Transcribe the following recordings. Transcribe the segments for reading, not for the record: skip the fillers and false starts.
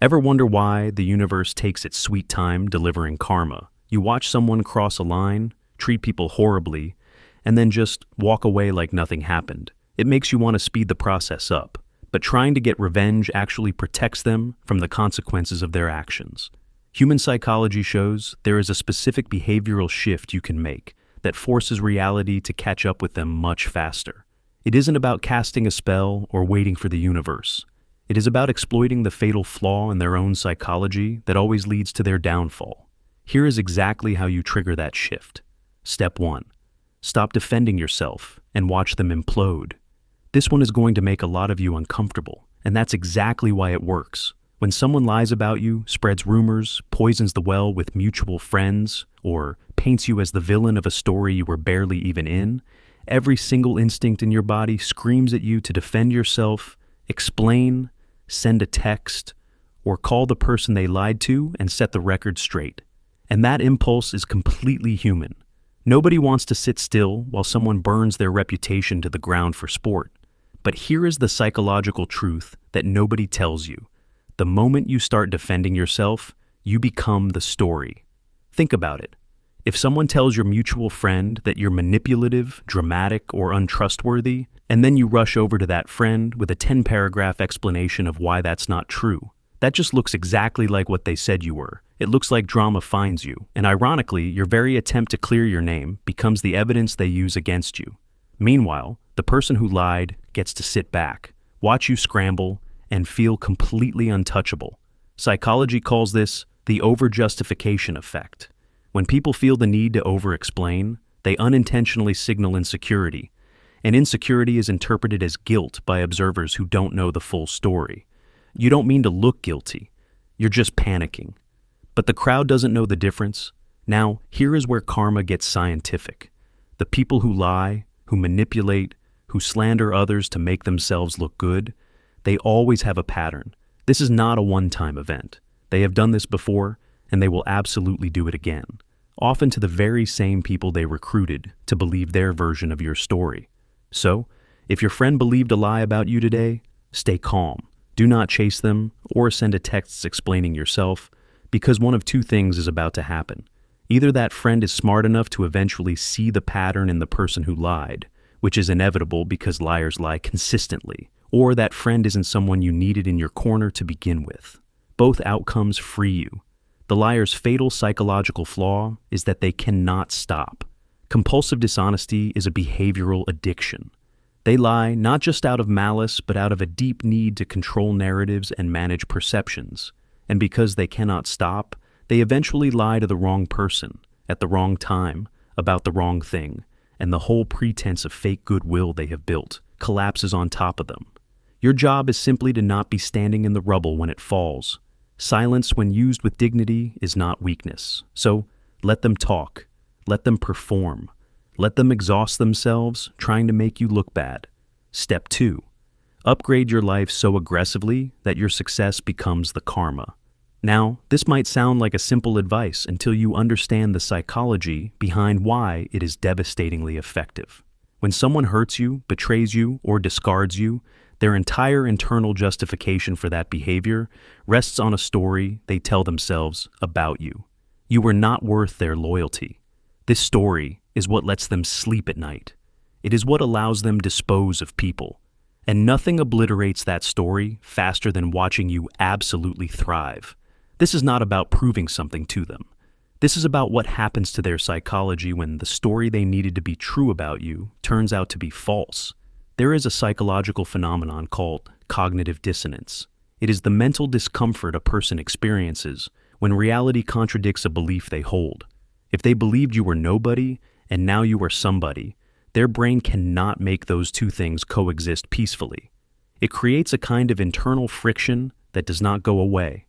Ever wonder why the universe takes its sweet time delivering karma? You watch someone cross a line, treat people horribly, and then just walk away like nothing happened. It makes you want to speed the process up, but trying to get revenge actually protects them from the consequences of their actions. Human psychology shows there is a specific behavioral shift you can make that forces reality to catch up with them much faster. It isn't about casting a spell or waiting for the universe. It is about exploiting the fatal flaw in their own psychology that always leads to their downfall. Here is exactly how you trigger that shift. Step 1. Stop defending yourself and watch them implode. This one is going to make a lot of you uncomfortable, and that's exactly why it works. When someone lies about you, spreads rumors, poisons the well with mutual friends, or paints you as the villain of a story you were barely even in, every single instinct in your body screams at you to defend yourself, explain, send a text, or call the person they lied to and set the record straight. And that impulse is completely human. Nobody wants to sit still while someone burns their reputation to the ground for sport. But here is the psychological truth that nobody tells you. The moment you start defending yourself, you become the story. Think about it. If someone tells your mutual friend that you're manipulative, dramatic, or untrustworthy, and then you rush over to that friend with a 10-paragraph explanation of why that's not true, that just looks exactly like what they said you were. It looks like drama finds you, and ironically, your very attempt to clear your name becomes the evidence they use against you. Meanwhile, the person who lied gets to sit back, watch you scramble, and feel completely untouchable. Psychology calls this the over-justification effect. When people feel the need to over-explain, they unintentionally signal insecurity, and insecurity is interpreted as guilt by observers who don't know the full story. You don't mean to look guilty, you're just panicking. But the crowd doesn't know the difference. Now, here is where karma gets scientific. The people who lie, who manipulate, who slander others to make themselves look good, they always have a pattern. This is not a one-time event. They have done this before, and they will absolutely do it again, often to the very same people they recruited to believe their version of your story. So, if your friend believed a lie about you today, stay calm. Do not chase them or send a text explaining yourself, because one of two things is about to happen. Either that friend is smart enough to eventually see the pattern in the person who lied, which is inevitable because liars lie consistently, or that friend isn't someone you needed in your corner to begin with. Both outcomes free you. The liar's fatal psychological flaw is that they cannot stop. Compulsive dishonesty is a behavioral addiction. They lie not just out of malice, but out of a deep need to control narratives and manage perceptions. And because they cannot stop, they eventually lie to the wrong person, at the wrong time, about the wrong thing, and the whole pretense of fake goodwill they have built collapses on top of them. Your job is simply to not be standing in the rubble when it falls. Silence, when used with dignity, is not weakness. So, let them talk. Let them perform. Let them exhaust themselves, trying to make you look bad. Step 2. Upgrade your life so aggressively that your success becomes the karma. Now, this might sound like a simple advice until you understand the psychology behind why it is devastatingly effective. When someone hurts you, betrays you, or discards you, their entire internal justification for that behavior rests on a story they tell themselves about you. You were not worth their loyalty. This story is what lets them sleep at night. It is what allows them dispose of people. And nothing obliterates that story faster than watching you absolutely thrive. This is not about proving something to them. This is about what happens to their psychology when the story they needed to be true about you turns out to be false. There is a psychological phenomenon called cognitive dissonance. It is the mental discomfort a person experiences when reality contradicts a belief they hold. If they believed you were nobody and now you are somebody, their brain cannot make those two things coexist peacefully. It creates a kind of internal friction that does not go away.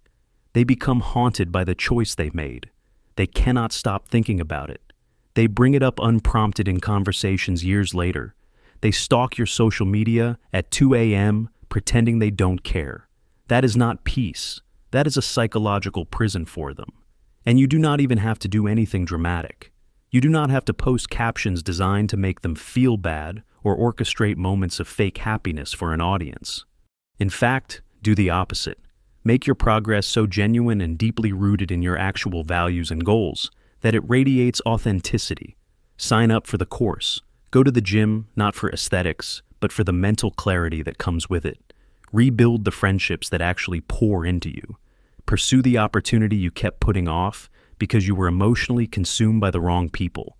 They become haunted by the choice they made. They cannot stop thinking about it. They bring it up unprompted in conversations years later. They stalk your social media at 2 a.m., pretending they don't care. That is not peace. That is a psychological prison for them. And you do not even have to do anything dramatic. You do not have to post captions designed to make them feel bad or orchestrate moments of fake happiness for an audience. In fact, do the opposite. Make your progress so genuine and deeply rooted in your actual values and goals that it radiates authenticity. Sign up for the course. Go to the gym, not for aesthetics, but for the mental clarity that comes with it. Rebuild the friendships that actually pour into you. Pursue the opportunity you kept putting off because you were emotionally consumed by the wrong people.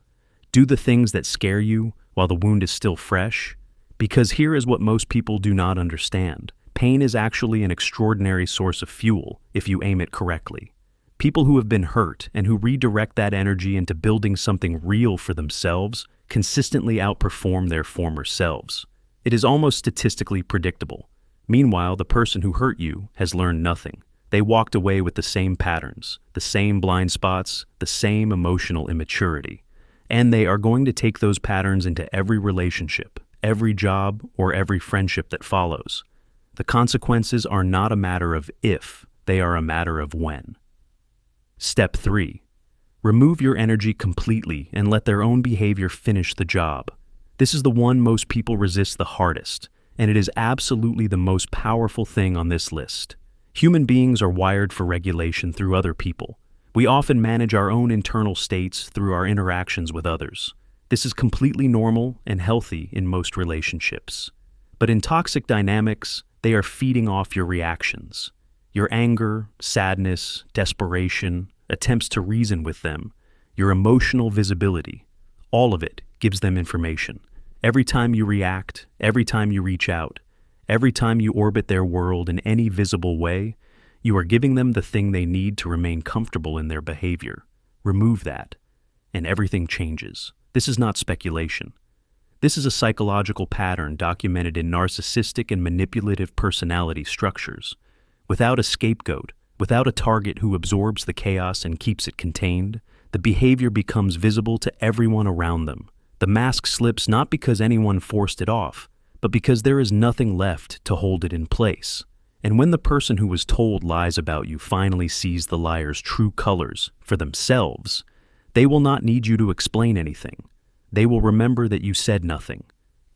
Do the things that scare you while the wound is still fresh. Because here is what most people do not understand. Pain is actually an extraordinary source of fuel if you aim it correctly. People who have been hurt and who redirect that energy into building something real for themselves consistently outperform their former selves. It is almost statistically predictable. Meanwhile, the person who hurt you has learned nothing. They walked away with the same patterns, the same blind spots, the same emotional immaturity. And they are going to take those patterns into every relationship, every job, or every friendship that follows. The consequences are not a matter of if, they are a matter of when. Step 3. Remove your energy completely and let their own behavior finish the job. This is the one most people resist the hardest, and it is absolutely the most powerful thing on this list. Human beings are wired for regulation through other people. We often manage our own internal states through our interactions with others. This is completely normal and healthy in most relationships. But in toxic dynamics, they are feeding off your reactions. Your anger, sadness, desperation, attempts to reason with them, your emotional visibility, all of it gives them information. Every time you react, every time you reach out, every time you orbit their world in any visible way, you are giving them the thing they need to remain comfortable in their behavior. Remove that, and everything changes. This is not speculation. This is a psychological pattern documented in narcissistic and manipulative personality structures. Without a scapegoat, without a target who absorbs the chaos and keeps it contained, the behavior becomes visible to everyone around them. The mask slips not because anyone forced it off, but because there is nothing left to hold it in place. And when the person who was told lies about you finally sees the liar's true colors for themselves, they will not need you to explain anything. They will remember that you said nothing.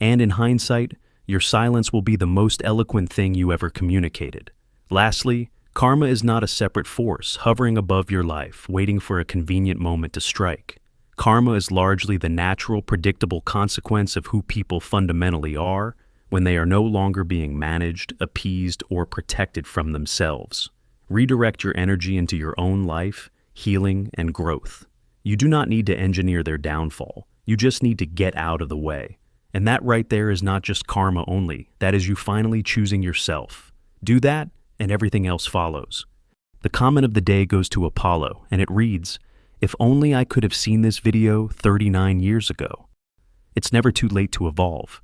And in hindsight, your silence will be the most eloquent thing you ever communicated. Lastly, karma is not a separate force hovering above your life, waiting for a convenient moment to strike. Karma is largely the natural, predictable consequence of who people fundamentally are when they are no longer being managed, appeased, or protected from themselves. Redirect your energy into your own life, healing, and growth. You do not need to engineer their downfall. You just need to get out of the way. And that right there is not just karma only. That is you finally choosing yourself. Do that, and everything else follows. The comment of the day goes to Apollo, and it reads, "If only I could have seen this video 39 years ago." It's never too late to evolve.